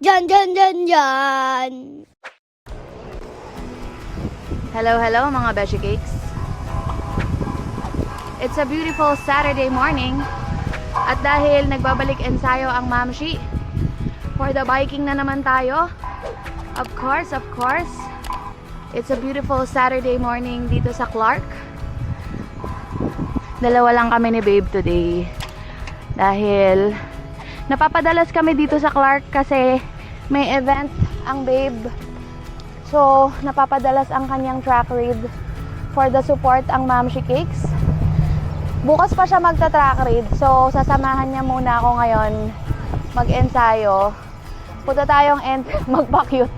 Dyan, dyan, dyan, dyan. Hello, hello mga Beshi Cakes. It's a beautiful Saturday morning. At dahil nagbabalik ensayo ang Mamshi, for the biking na naman tayo. Of course, it's a beautiful Saturday morning dito sa Clark. Dalawa lang kami ni Babe today. Dahil napapadalas kami dito sa Clark kasi may event ang Babe. So, napapadalas ang kanyang track read for the support ang Mamshi Cakes. Bukas pa siya magta-track read. So, sasamahan niya muna ako ngayon mag-ensayo. Punta tayong magpa-cute.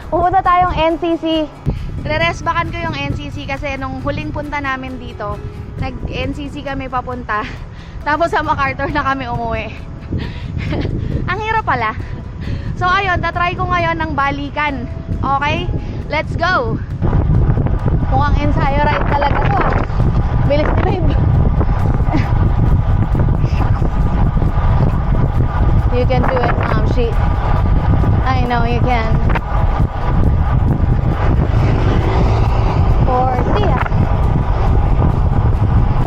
Pupunta tayong NCC. Re-resbakan ko yung NCC kasi nung huling punta namin dito, nag-NCC kami papunta. Tapos sa MacArthur na kami umuwi. Ang hirap pala. So ayun, tatry ko ngayon ng balikan. Okay? Let's go! Mukhang ensayo ride talaga to ah. Bilis ni Babe. You can do it, Mamshi. I know you can. 40 ah.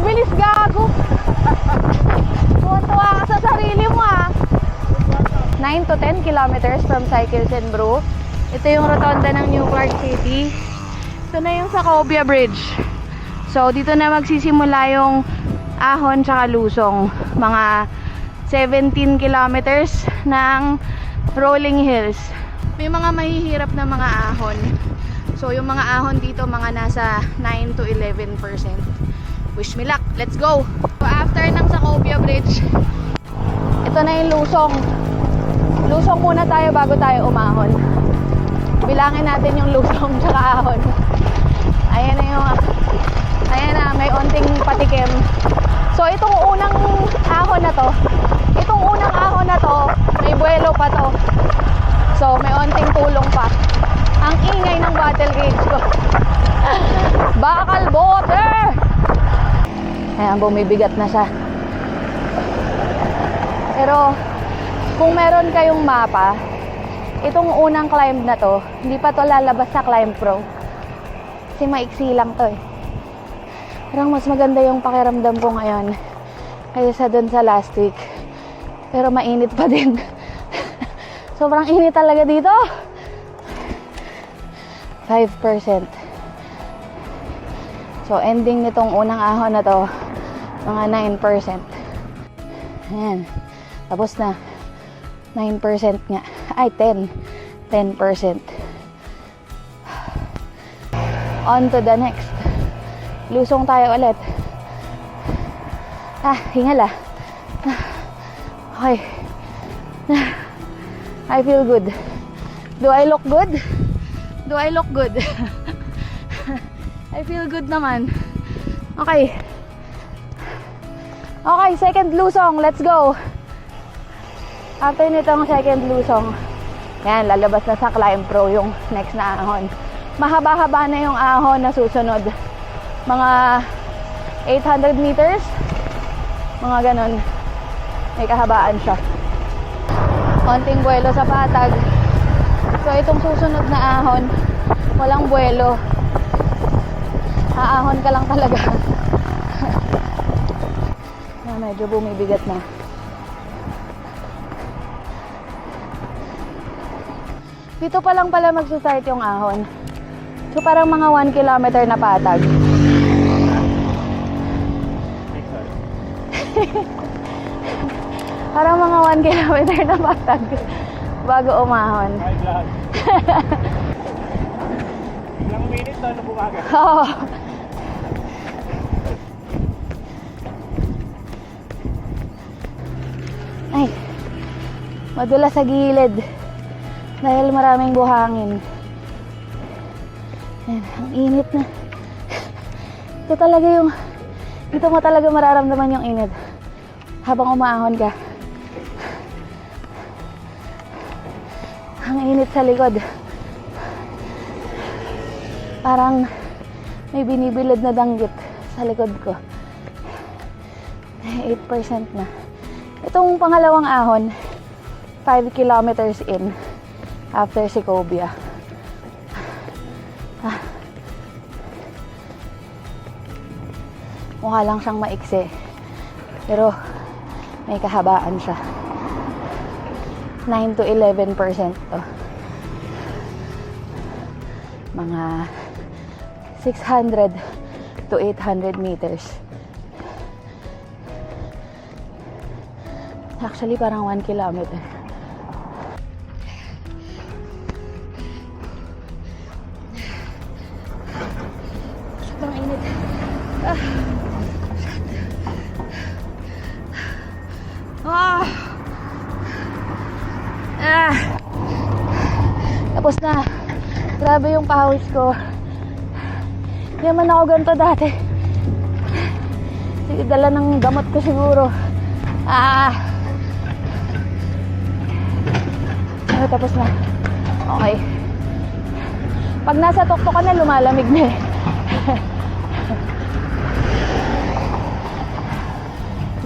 Bilis gago. Tuwa ka sa sarili mo ah. 9 to 10 kilometers from Cycles and Brew. Ito yung rotonda ng New Clark City. Ito na yung Sacobia Bridge. So dito na magsisimula yung Ahon tsaka Lusong. Mga 17 kilometers ng rolling hills. May mga mahihirap na mga ahon. So yung mga ahon dito mga nasa 9 to 11%. Wish me luck. Let's go! So after ng Sacobia Bridge, ito na yung Lusong. Lusong muna tayo bago tayo umahon. Bilangin natin yung Lusong tsaka ahon. Ayan na yung may onting patikim. So itong unang ahon na to, may buwelo pa to. So may onting tulong pa. Ang ingay ng battle gauge ko. Bakal bote! Ayan, bumibigat na siya. Pero kung meron kayong mapa, itong unang climb na to, hindi pa to lalabas sa Climb Pro. Kasi maiksi lang to eh. Parang mas maganda yung pakiramdam ko ngayon kaysa dun sa last week. Pero mainit pa din. Sobrang init talaga dito. 5%. So ending nitong unang ahon na to, mga 9%. Ayan. Tapos na. 9% nga. Ay, 10%. On to the next. Lusong tayo ulit. Hingal ah. Okay. I feel good. Do I look good? Do I look good? I feel good naman. Okay. Okay, second lusong. Let's go. After nitong second lusong, yan, lalabas na sa Climb Pro yung next na ahon. Mahaba-haba na yung ahon na susunod. Mga 800 meters. Mga ganon. May kahabaan siya. Konting buwelo sa patag. So itong susunod na ahon, walang buwelo. Aahon ka lang talaga. Medyo bumibigat na. Dito pa lang pala magsa-start yung ahon. So parang mga 1 kilometer na patag. Parang mga 1 kilometer na patag bago umahon. Ilang minutes na bumaga? Oo. Ay, madulas sa gilid dahil maraming buhangin. Ayan, ang init na. Dito mo talaga mararamdaman yung init habang umahon ka. Ang init sa likod. Parang may binibilad na danggit sa likod ko. 8% na. Itong pangalawang ahon, 5 kilometers in after Secobia. Mukha lang siyang maiksi, pero may kahabaan siya. 9 to 11% to. Mga 600 to 800 meters. Actually, parang 1 kilometer. Sobrang init. Tapos na. Grabe yung pawis ko. Hindi naman ako ganito dati. Sige, dala ng gamot ko siguro. Tapos na. Okay. Pag nasa tuktok ka na, lumalamig na eh.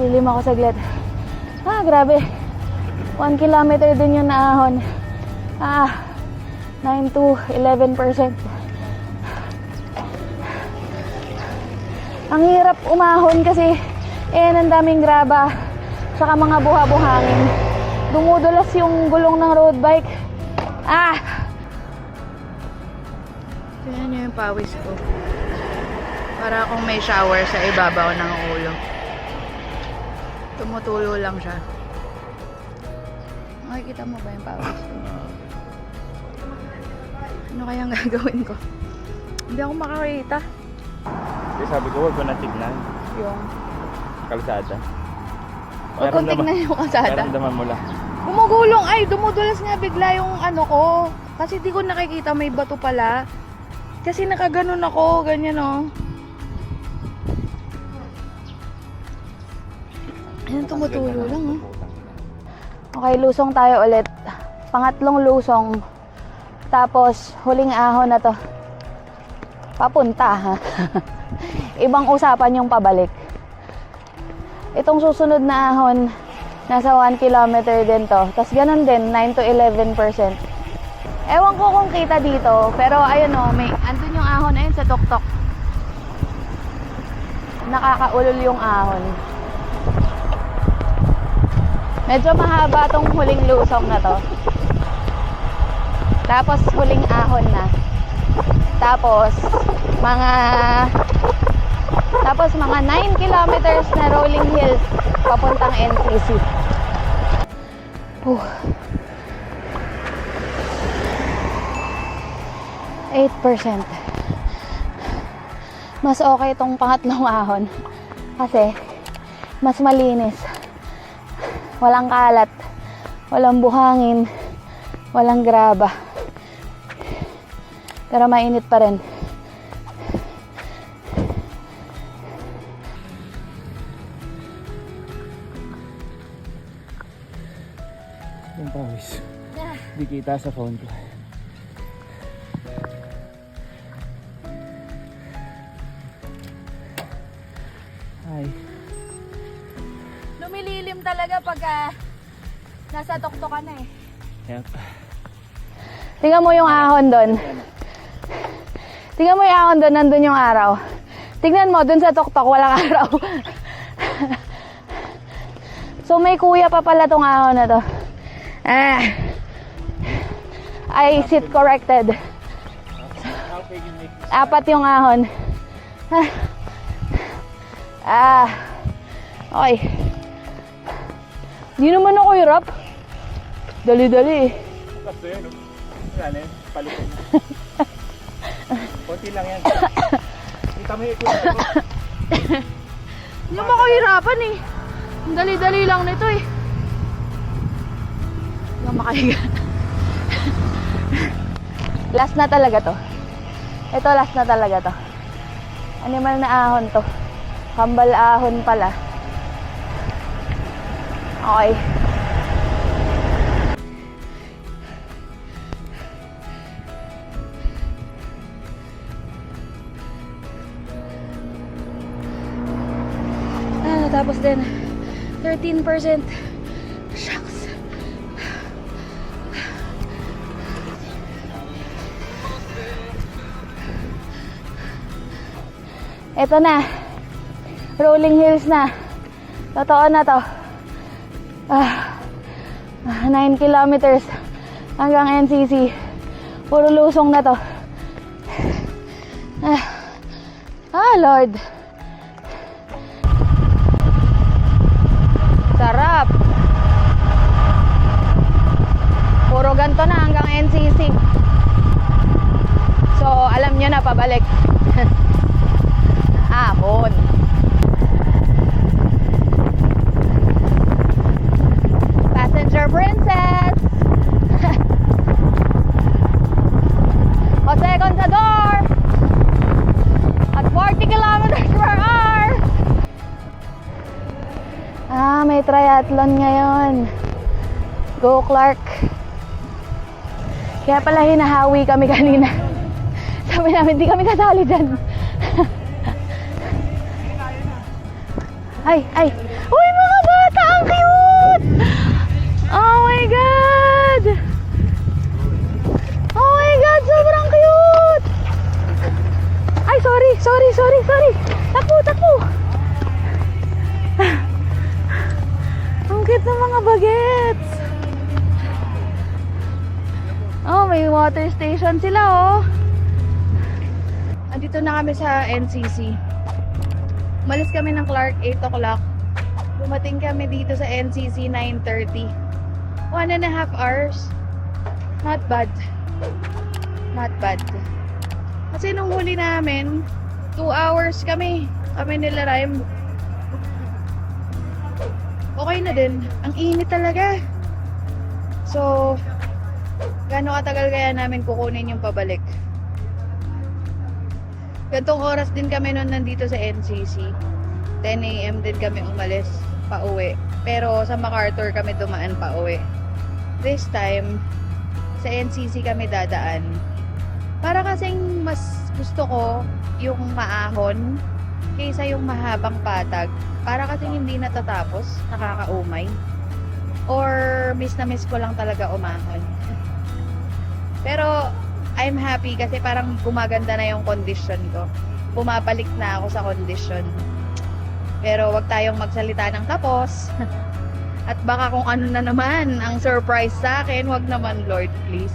Lilim ako saglit. Grabe. 1 kilometer din yung naahon. 9 to 11%. Ang hirap umahon kasi ang daming graba saka mga buha-buhangin. Dumudulas yung gulong ng road bike. Tignan nyo yung pawis ko. Para akong may shower sa ibabaw ng ulo. Tumutulo lang siya. Makikita mo ba yung pawis ko? Ano kayang gagawin ko? Hindi ako makakita. Kasi sabi ko, huwag ko na tignan. Yung Kalsada. huwag kong tignan yung kasada. Naramdaman mo lang. Gumugulong. Ay, dumudulas nga bigla yung ano ko. Kasi di ko nakikita may bato pala. Kasi nakaganon ako. Ganyan oh. Ayan, tumutulo lang oh. Okay, lusong tayo ulit. Pangatlong lusong. Tapos, huling ahon na to. Papunta ha. Ibang usapan yung pabalik. Itong susunod na ahon, nasa 1 kilometer din to. Tapos ganun din, 9 to 11%. Ewan ko kung kita dito. Pero ayun o, andun yung ahon na yun sa tuktok. Nakakaulol yung ahon. Medyo mahaba tong huling lusong na to. Tapos huling ahon na. Tapos mga 9 kilometers na rolling hills papuntang NCC. 8%. Mas okay itong pangatlong ahon kasi mas malinis. Walang kalat, walang buhangin, walang graba. Pero mainit pa rin. Yung pawis. Di kita sa phone ko. Ay. Lumililim talaga pag nasa tuktok ka na eh. Yep. Tingnan mo yung ahon doon. Tingnan mo yung ahon doon, nandun yung araw. Tingnan mo, doon sa tuktok, walang araw. So may kuya pa pala tong ahon na to. I sit corrected. Apat yung ahon. Okay. Di naman ako hirap. Dali-dali. Kaso yun, no? Yan eh, palikod. Konti lang yan. Kita mo yung ikot. Hindi naman ako hirapan eh. Ang dali-dali lang nito eh. Hindi ako makahiga. Last na talaga to. Ito last na talaga to. Animal na ahon to. Kambal ahon pala. Okay. Tapos din 13%. Shucks. Ito na. Rolling hills na. Totoo na to. 9 kilometers hanggang NCC. Puro lusong na to. Lord. Sarap. Puro ganto na hanggang NCC. So, alam nyo na, pabalik. Ahon. Passenger princess. Jose Contador. At 40 kilometers per hour. May triathlon ngayon. Go Clark. Kaya pala hinahawi kami kanina. Sabi namin, hindi kami kasali dyan. Ay. Uy, mga bata! Ang cute! Oh my God! Oh my God! Sobrang cute! Ay, sorry. Takbo. Ang cute ng mga bagets. Oh, may water station sila, oh. Andito na kami sa NCC. Umalis kami ng Clark 8 o'clock. Dumating kami dito sa NCC 9:30. 1.5 hours. Not bad. Kasi nung huli namin, 2 hours kami nila Rhyme. Okay na din. Ang init talaga. So, gaano katagal kaya namin kukunin yung pabalik? Gantong oras din kami noon nandito sa NCC. 10 AM din kami umalis pa uwi. Pero sa MacArthur kami dumaan pa uwi. This time, sa NCC kami dadaan. Para kasing mas gusto ko yung maahon kaysa yung mahabang patag. Para kasing hindi natatapos, nakakaumay. Or miss na miss ko lang talaga umahon. Pero I'm happy kasi parang gumaganda na yung condition ko. Bumabalik na ako sa condition. Pero wag tayong magsalita ng tapos. At baka kung ano na naman ang surprise sa akin, wag naman Lord, please.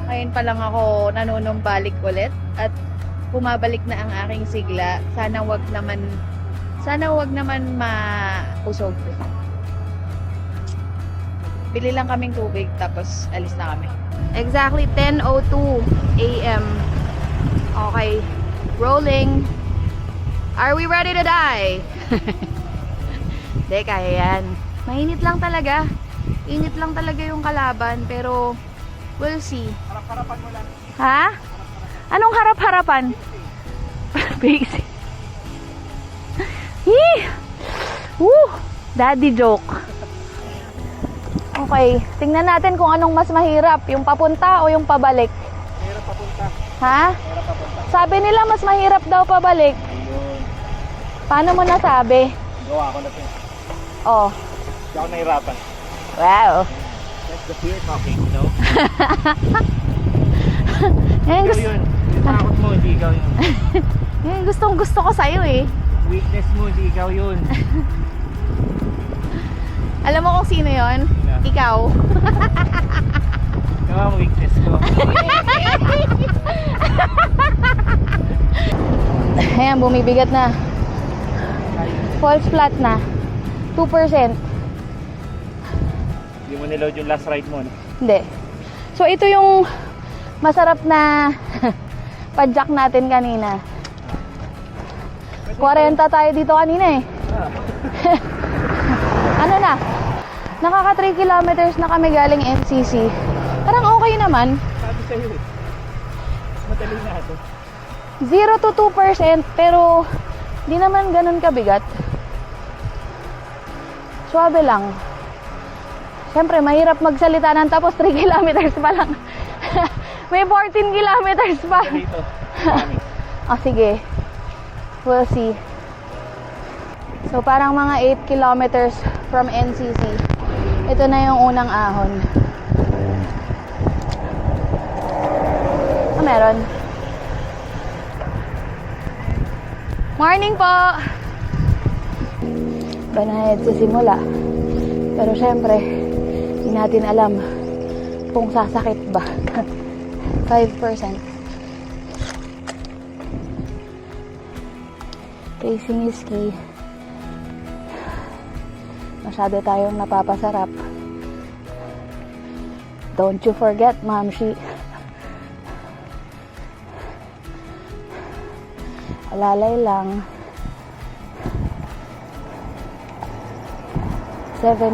Ngayon pa lang ako nanunumbalik ulit at bumabalik na ang aking sigla. Sana wag naman mausog. Bili lang kaming tubig tapos alis na kami. Exactly 10:02 AM. Okay. Rolling. Are we ready to die? Hindi, kaya yan. Mainit lang talaga. Init lang talaga yung kalaban. Pero, we'll see. Harap-harapan mo lang. Ha? Anong harap-harapan? Basic. Woo! Daddy joke. Okay, tingnan natin kung anong mas mahirap, yung papunta o yung pabalik. Mahirap papunta. Ha? Mahirap papunta. Sabi nila mas mahirap daw pabalik. Ayun. Paano mo nasabi? Gawa ko na ito. Oh. Hindi ako nahirapan. Wow. That's the fear talking, you know? Yan, Ikaw yun. Yung takot mo, hindi ikaw yun. yan gustong gusto ko sa'yo eh. Weakness mo, hindi ikaw yun. Alam mo kung sino yon? Sino? Ikaw. Ikaw ang weakness ko. Ayan, bumibigat na. False flat na. 2%. Hindi mo niload yung last ride mo, no? Hindi. So, ito yung masarap na padjak natin kanina. 40 tayo dito kanina eh. Ano na? Nakaka 3 kilometers na kami galing NCC. Parang okay naman. Sabi sa'yo eh. Madali na ito. 0 to 2% pero di naman ganun kabigat. Suwabe lang. Siyempre, mahirap magsalita ng tapos 3 kilometers pa lang. May 14 kilometers pa. Dito. Sige. We'll see. So, parang mga 8 kilometers from NCC. Ito na yung unang ahon. Meron. Morning po! Banayad sa simula. Pero syempre, hindi natin alam kung sasakit ba. 5%. Facing is key. Masyado tayong napapasarap. Don't you forget, Mamshi. Alalay lang. 7%.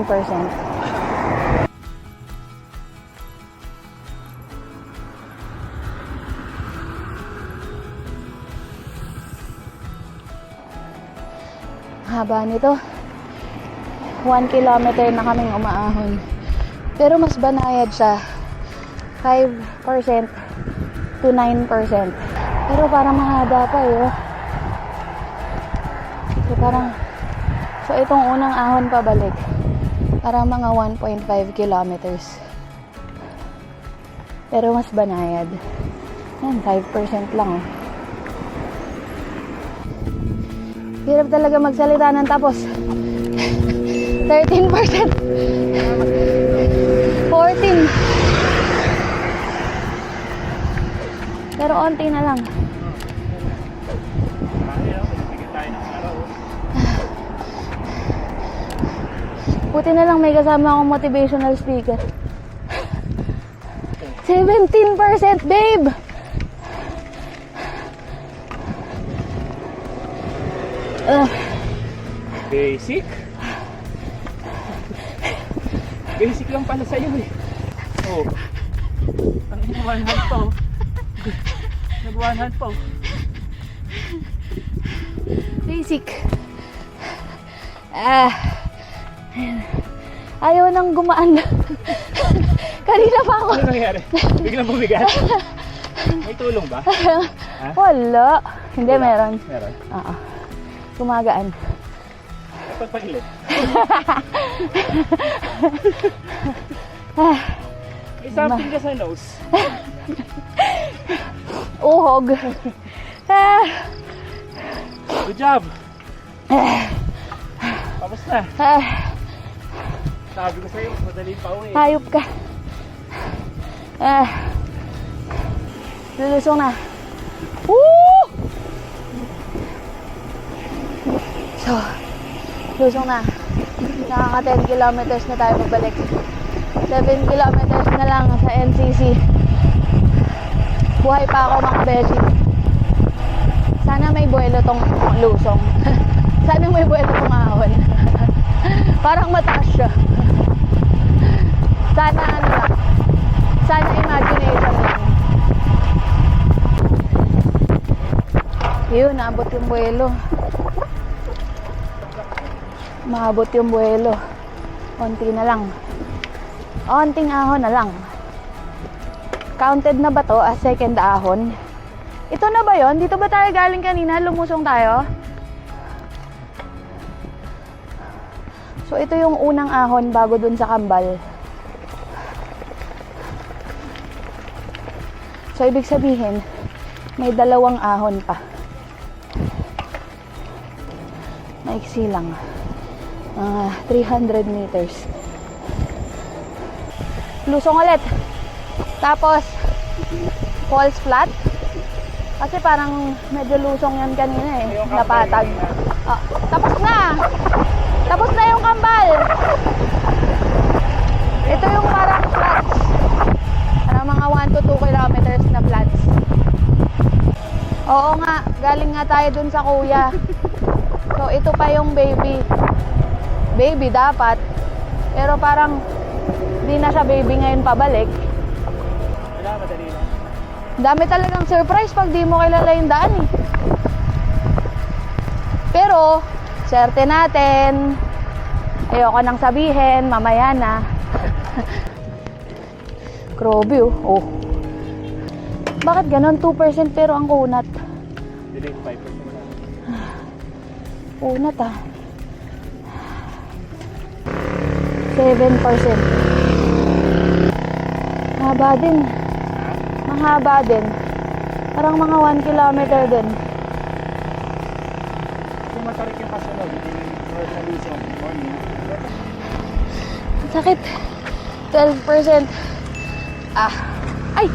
Haba nito. 1 kilometer na kaming umaahon. Pero mas banayad siya. 5% to 9%. Pero parang mahaba pa eh. So itong unang ahon pabalik. Parang mga 1.5 kilometers. Pero mas banayad. Yan, 5% lang oh. Hirap talaga magsalita ng tapos. 13%. 14. Pero onti na lang. Buti na lang may kasama akong motivational speaker. 17%, babe! Basic? Basic lang pala sa'yo eh. Oh. Ang one hand pa oh. Nag one hand pa oh. Basic. Ayaw nang gumaan. Kanina pa ako. Ano nangyari? Biglang bumigat? May tulong ba? Ha? Wala. Hindi, meron. Meron? Oo. Gumagaan. Pagpagilit. May something ka sa nose. Uhog. Good job. Tapos na. Sabi ko sa'yo, madali pa uwi. Hayop ka. Lulusong na. Woo! So, lusong na. Nakaka 10 kilometers na tayo pabalik. 7 kilometers na lang sa NCC. Buhay pa ako mga beshi. Sana may buwelo tong lusong. Sana may buwelo tong ahon. Parang mataas siya. Sana ano lang. Sana imagination lang. Yun, naabot yung buwelo. Maabot yung buwelo. Onti na lang. Onting ahon na lang. Counted na ba to as second ahon? Ito na ba yon? Dito ba tayo galing kanina? Lumusong tayo? So ito yung unang ahon bago dun sa kambal. So ibig sabihin, may dalawang ahon pa. Maiksi lang. 300 meters. Lusong ulit. Tapos, falls flat. Kasi parang medyo lusong yan kanina eh. Napatag. Oh, tapos na! Tapos na yung kambal! Ito yung parang flats. Parang mga 1 to 2 kilometers na flats. Oo nga, galing nga tayo dun sa kuya. So, ito pa yung baby. Baby dapat. Pero parang di na siya baby ngayon pabalik. Wala, madali lang. Dami talagang surprise pag di mo kilala yung daan eh. Pero, swerte natin. Ayoko nang sabihin, mamaya na. Grabe oh. Bakit ganon? 2% pero ang kunat. Delete 5% lang. Kunat ah. 7%. Mahaba din. Mahaba din. Parang mga 1 kilometer din. Tarik yung kasunod. Or na Luzon. Morning. Sakit. 12%. Ah. Ay!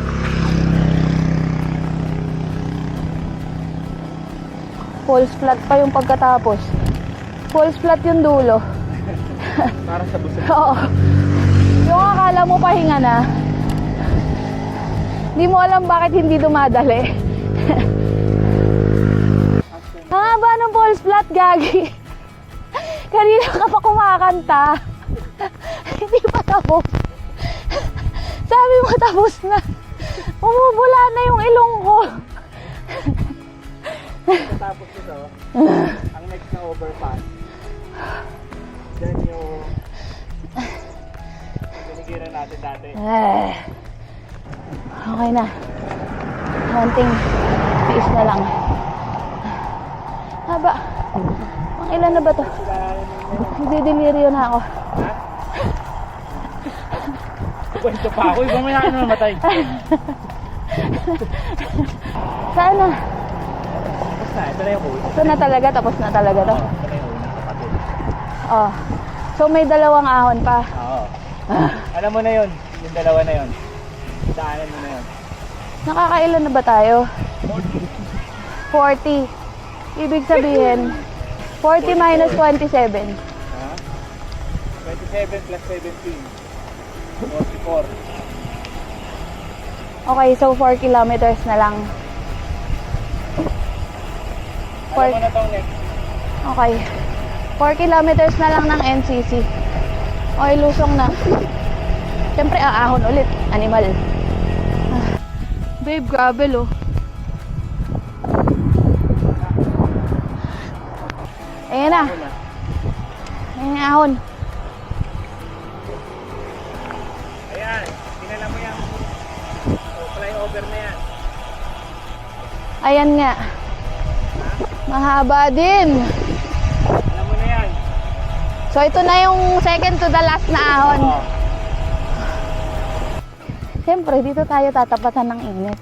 False flat pa yung pagkatapos. False flat yung dulo. Para sa busog. Oo. Yung akala mo pahinga na. Hindi mo alam bakit hindi dumadali. Ang haba ng false flat, Gagi. Kanina ka pa kumakanta. Hindi pa tapos. Sabi mo tapos na. Umubula na yung ilong ko. Tapos ito, ang next na overpass. Then yung pinigiran natin dati. Okay na. Konting tiis na lang. Haba. Ang ilan na ba to? Nagdidelirio na ako. Kwento pa ako, ibang may na namatay. Saan na? Tapos na, ito na yung hole. Ito na talaga, tapos na talaga to. Ito na yung hole ng kapatid. Oh. So may dalawang ahon pa. Oo. Alam mo na yun, yung dalawa na yun. Daanan mo na yun. Nakakailan na ba tayo? 40. Ibig sabihin, 40 minus 27. Ha? 27 plus 17. 44. Okay, so 4 kilometers na lang. Alam mo na tong next. Okay. 4 kilometers na lang ng NCC. Okay, lusong na. Siyempre, aahon ulit. Animal. Babe, gravel oh. Ayan na. Ayan yung ahon. Ayan, tinala mo yan. Flyover na yan. Ayan nga. Mahaba din. Alam mo na yan. So, ito na yung second to the last na ahon. Oo. Siyempre, dito tayo tatapatan ng init.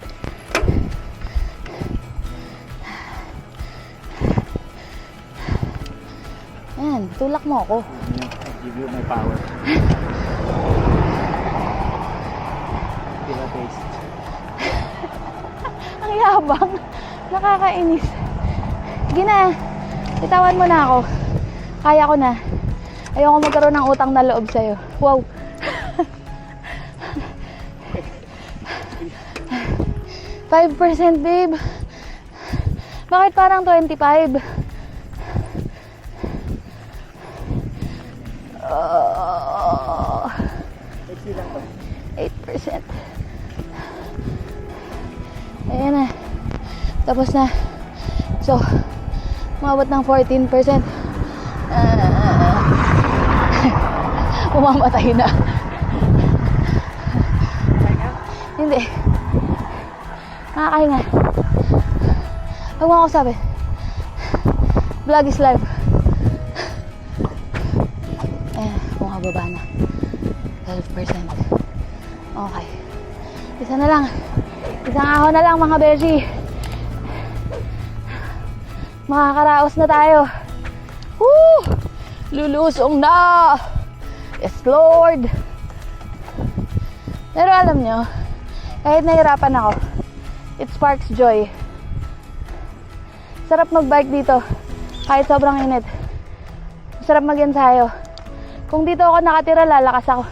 Ayan, tulak mo ako. I'll give you my power. Feel a taste. Ang yabang. Nakakainis. Sige na. Itawan mo na ako. Kaya ko na. Ayoko magkaroon ng utang na loob sa'yo. Wow. $5%, babe. Bakit parang 25? Let's lang to. 8%. Ayan na. Tapos na. So, umabot ng 14%. Umamatay na. Hindi. Nakakahinga. Huwag mo ako sabi. Vlog is live. Ayan, bumababa na. 12%. Okay. Isa na lang. Isang ahon na lang mga beshi. Makakaraos na tayo. Woo! Lulusong na! Yes, Lord! Pero alam nyo, kahit nahirapan ako, it sparks joy. Sarap mag-bike dito. Kahit sobrang init. Sarap mag-ensayo. Kung dito ako nakatira, lalakas ako.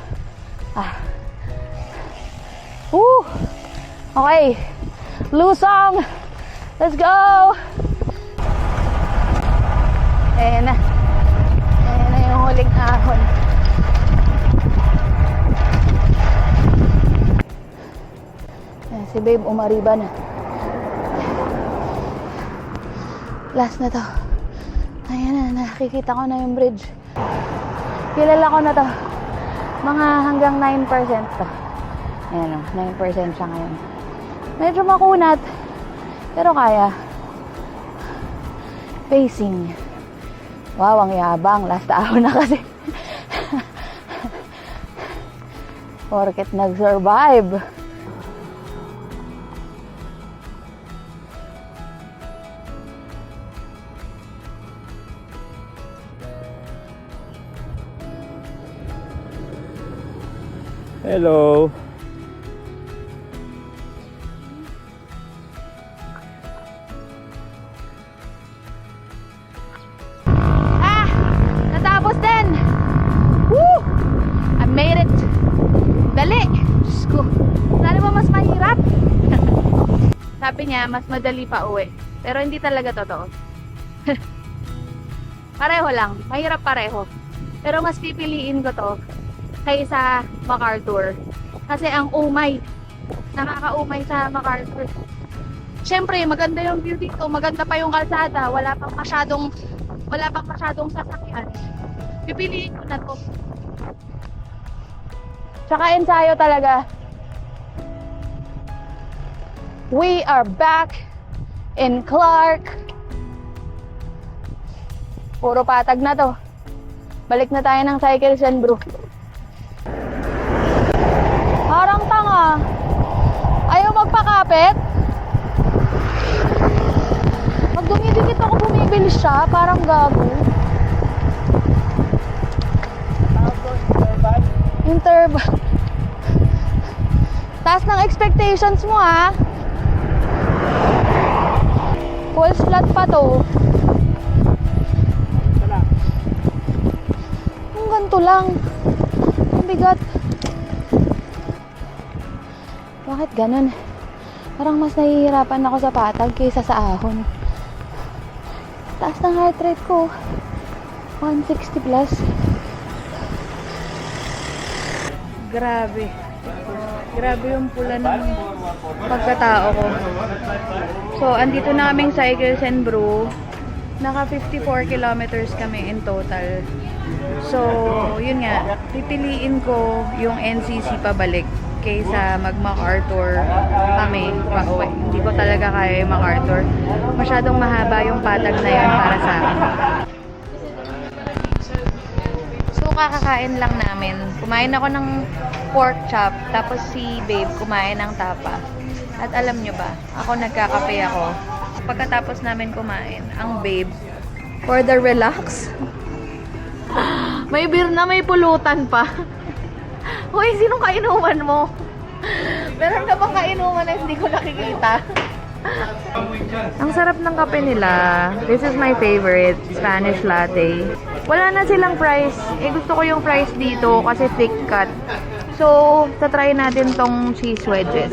Woo! Okay. Lusong! Let's go! Ayan na. Ayan na yung huling ahon. Ayan, si babe umariba na. Last na to. Ayan na, nakikita ko na yung bridge. Kilala ko na to. Mga hanggang 9% to. Ayan o, 9% siya ngayon. Medyo makunat, pero kaya. Pacing. Wow, ang yabang. Last ahon na kasi. Porket nag-survive. Hello. Ah! Natapos din! Woo! I made it! Dali! Diyos ko. Lalo mo mas mahirap? Sabi niya, mas madali pa uwi. Pero hindi talaga totoo. Pareho lang. Mahirap pareho. Pero mas pipiliin ko to kaysa MacArthur. Kasi ang umay. Nakakaumay sa MacArthur. Siyempre, maganda yung view dito. Maganda pa yung kalsada. Wala pang masyadong sasakyan. Pipiliin ko na to. Tsaka ensayo talaga. We are back in Clark. Puro patag na to. Balik na tayo ng Cycles and Brew. Parang tanga. Ayaw magpakapit. Pag dumidikit ako, bumibilis siya. Parang gago. Interval. Taas ng expectations mo, ha? Full slot pa to. Ang ganito lang. Ang bigat. Bakit ganun? Parang mas nahihirapan ako sa patag kaysa sa ahon. Taas ng heart rate ko. 160 plus. Grabe. Grabe yung pula ng pagkatao ko. So, andito na kaming Cycles and Brew. Naka 54 kilometers kami in total. So, yun nga. Pipiliin ko yung NCC pabalik kaysa mag-MacArthur kami pauwi. Hindi ko talaga kaya yung MacArthur. Masyadong mahaba yung patag na yun para sa akin. So, kakakain lang namin. Kumain ako ng pork chop, tapos si babe kumain ng tapa. At alam nyo ba, ako nagkakape ako. Pagkatapos namin kumain, ang babe, for the relax, may beer na may pulutan pa. Hoy, sinong kainuman mo? Meron ka bang kainuman na hindi ko nakikita? Ang sarap ng kape nila. This is my favorite, Spanish latte. Wala na silang price. Gusto ko yung price dito kasi thick cut. So, tatry natin tong cheese wedges.